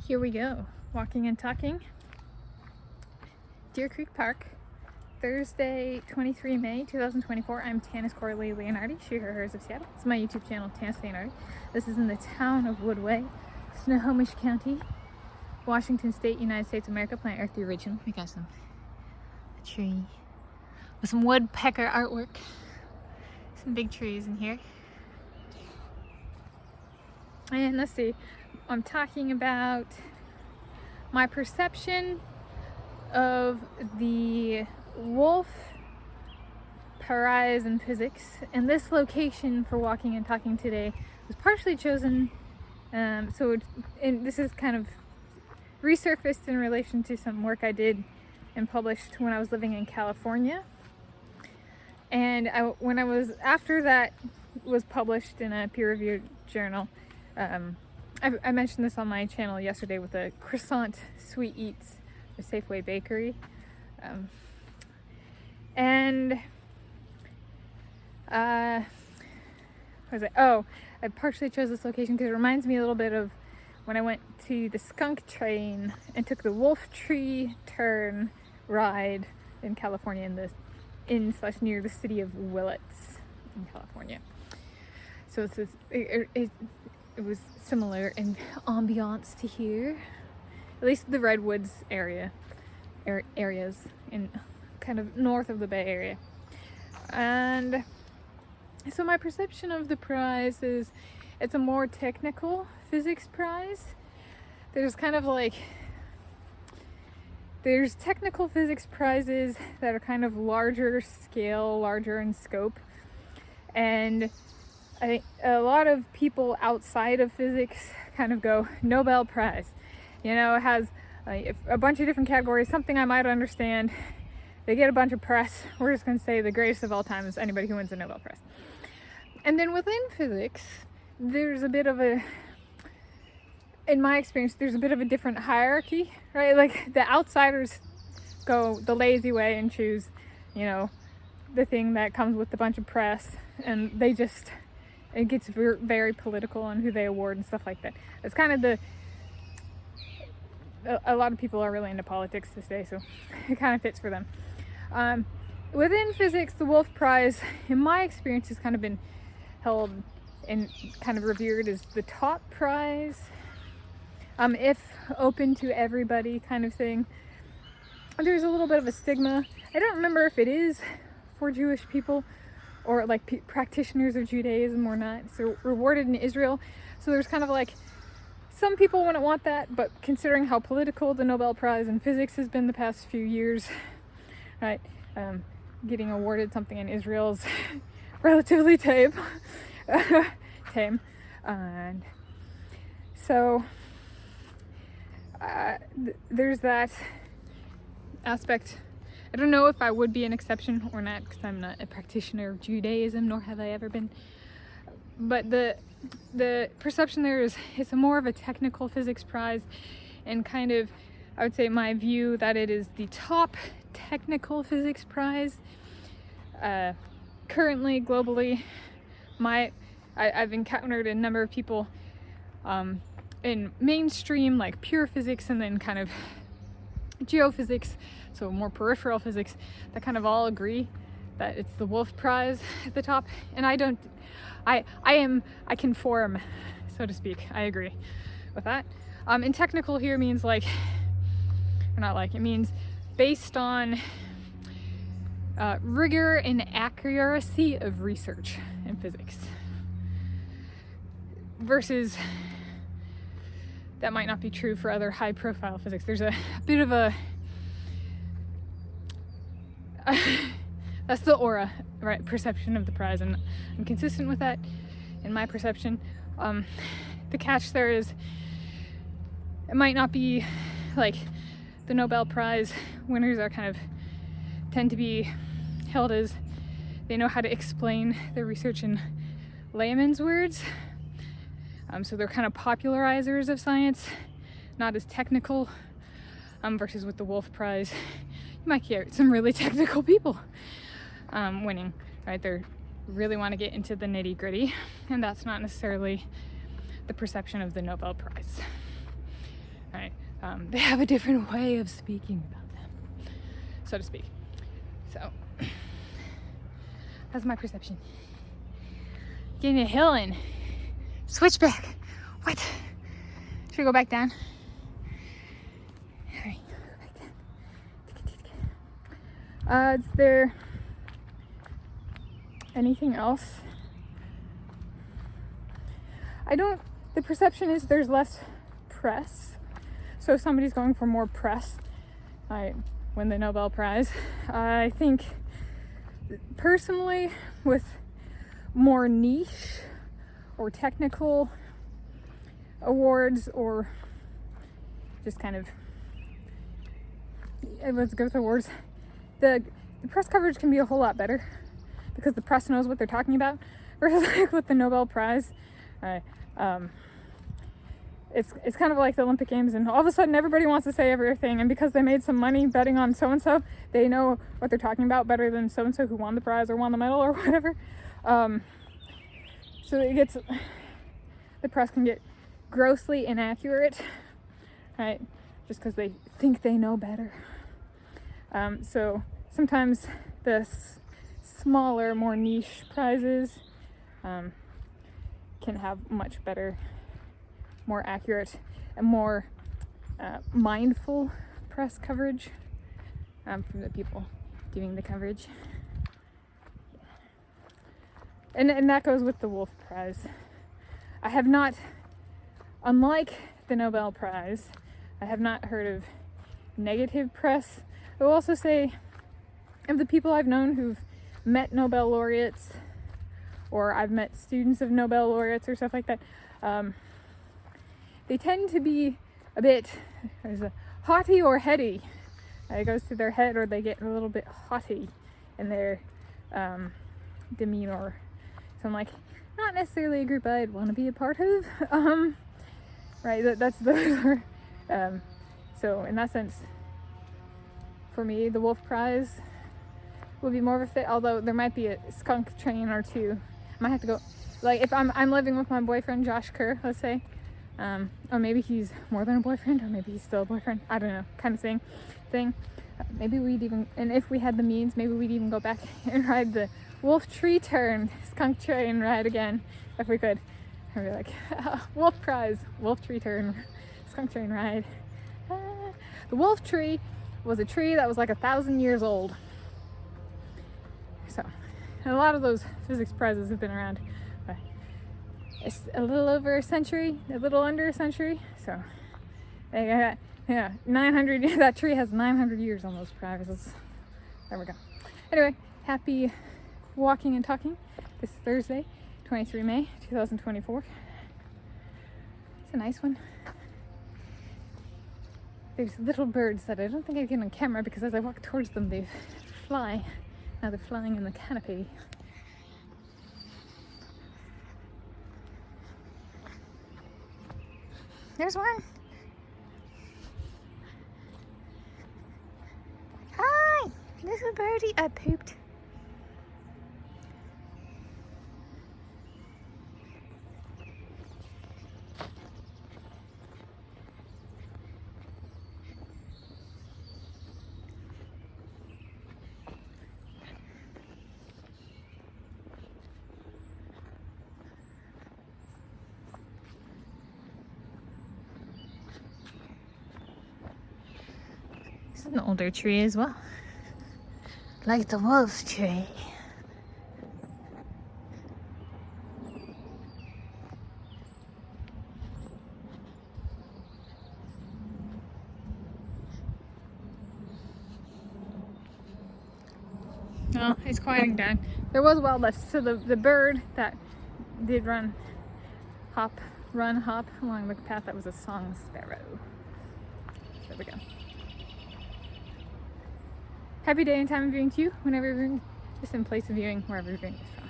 Here we go, walking and talking. Deer Creek Park, Thursday, 23 May 2024. I'm Tanis Coralee Leonhardi, she, her, hers of Seattle. It's my YouTube channel, Tanis Leonhardi. This is in the town of Woodway, Snohomish County, Washington State, United States of America. Planet Earth, the original. We got a tree with some woodpecker artwork. Some big trees in here. And let's see, I'm talking about my perception of the Wolfe Prize in physics, and this location for walking and talking today was partially chosen, and this is kind of resurfaced in relation to some work I did and published when I was living in California. And after that was published in a peer-reviewed journal, I mentioned this on my channel yesterday with the croissant sweet eats, the Safeway bakery, I partially chose this location because it reminds me a little bit of when I went to the skunk train and took the wolf tree turn ride in California near the city of Willits in California. So it was similar in ambiance to here, at least the Redwoods areas in kind of north of the Bay Area. And so my perception of the prize is it's a more technical physics prize. There's technical physics prizes that are kind of larger scale, larger in scope, and I think a lot of people outside of physics kind of go Nobel Prize. You know, it has a bunch of different categories, something I might understand. They get a bunch of press. We're just going to say the greatest of all time is anybody who wins a Nobel Prize. And then within physics, there's a bit of in my experience, there's a bit of a different hierarchy, right? Like the outsiders go the lazy way and choose, the thing that comes with a bunch of press, and it gets very political on who they award and stuff like that. It's kind of a lot of people are really into politics this day, so it kind of fits for them. Within physics, the Wolfe Prize, in my experience, has kind of been held and kind of revered as the top prize, if open to everybody kind of thing. There's a little bit of a stigma. I don't remember if it is for Jewish people or like practitioners of Judaism or not. So rewarded in Israel. So there's kind of like, some people wouldn't want that, but considering how political the Nobel Prize in physics has been the past few years, right, getting awarded something in Israel is relatively tame. And so there's that aspect. I don't know if I would be an exception or not, because I'm not a practitioner of Judaism, nor have I ever been. But the perception there is it's more of a technical physics prize, and kind of, I would say my view that it is the top technical physics prize. Currently, globally, I've encountered a number of people in mainstream, like pure physics, and then kind of geophysics, so more peripheral physics, that kind of all agree that it's the Wolfe Prize at the top. And I conform, so to speak. I agree with that. And technical here means it means based on rigor and accuracy of research in physics. Versus, that might not be true for other high profile physics. There's a bit of a, that's the aura, right, perception of the prize, and I'm consistent with that in my perception. The catch there is, it might not be like the Nobel Prize winners tend to be held as they know how to explain their research in layman's words. So they're kind of popularizers of science, not as technical, versus with the Wolfe Prize, you might get some really technical people winning, right? They really want to get into the nitty gritty, and that's not necessarily the perception of the Nobel Prize. right? They have a different way of speaking about them, so to speak. So that's my perception. Getting a hill in. Switchback. What? Should we go back down? Alright, go back down. Is there anything else? The perception is there's less press. So if somebody's going for more press, I win the Nobel Prize. I think personally, with more niche or technical awards, or just kind of, let's go with awards, the press coverage can be a whole lot better because the press knows what they're talking about, versus like with the Nobel Prize, it's kind of like the Olympic Games, and all of a sudden everybody wants to say everything, and because they made some money betting on so-and-so, they know what they're talking about better than so-and-so who won the prize or won the medal or whatever. So the press can get grossly inaccurate, right? Just because they think they know better. So sometimes the smaller, more niche prizes can have much better, more accurate, and more mindful press coverage from the people doing the coverage. And that goes with the Wolfe Prize. I have not, unlike the Nobel Prize, I have not heard of negative press. I will also say, of the people I've known who've met Nobel laureates, or I've met students of Nobel laureates or stuff like that, they tend to be a bit haughty or heady. It goes to their head, or they get a little bit haughty in their demeanor. So I'm like, not necessarily a group I'd want to be a part of. Right, that's those are, so in that sense, for me, the Wolfe Prize would be more of a fit, although there might be a skunk train or two. I might have to go, like if I'm living with my boyfriend, Josh Kerr, let's say, or maybe he's more than a boyfriend, or maybe he's still a boyfriend, I don't know, kind of thing. Maybe we'd even, and if we had the means, maybe we'd even go back and ride the Wolf Tree Turn skunk train ride again, if we could. I'd be like, Wolfe Prize, Wolf Tree Turn skunk train ride. The wolf tree was a tree that was like 1,000 years old. So, and a lot of those physics prizes have been around a little over a century, a little under a century. So, yeah, 900. That tree has 900 years on those prizes. There we go. Anyway, happy walking and talking this Thursday, 23 May 2024. It's a nice one. There's little birds that I don't think I get on camera because as I walk towards them, they fly. Now they're flying in the canopy. There's one. Hi, little birdie. I pooped. This is an older tree as well, like the wolf tree. Oh, it's quieting down. There was wildlife, so the bird that did hop along the path, that was a song sparrow. There we go. Happy day and time of viewing to you, whenever you're viewing, just in place of viewing, wherever you're viewing this from.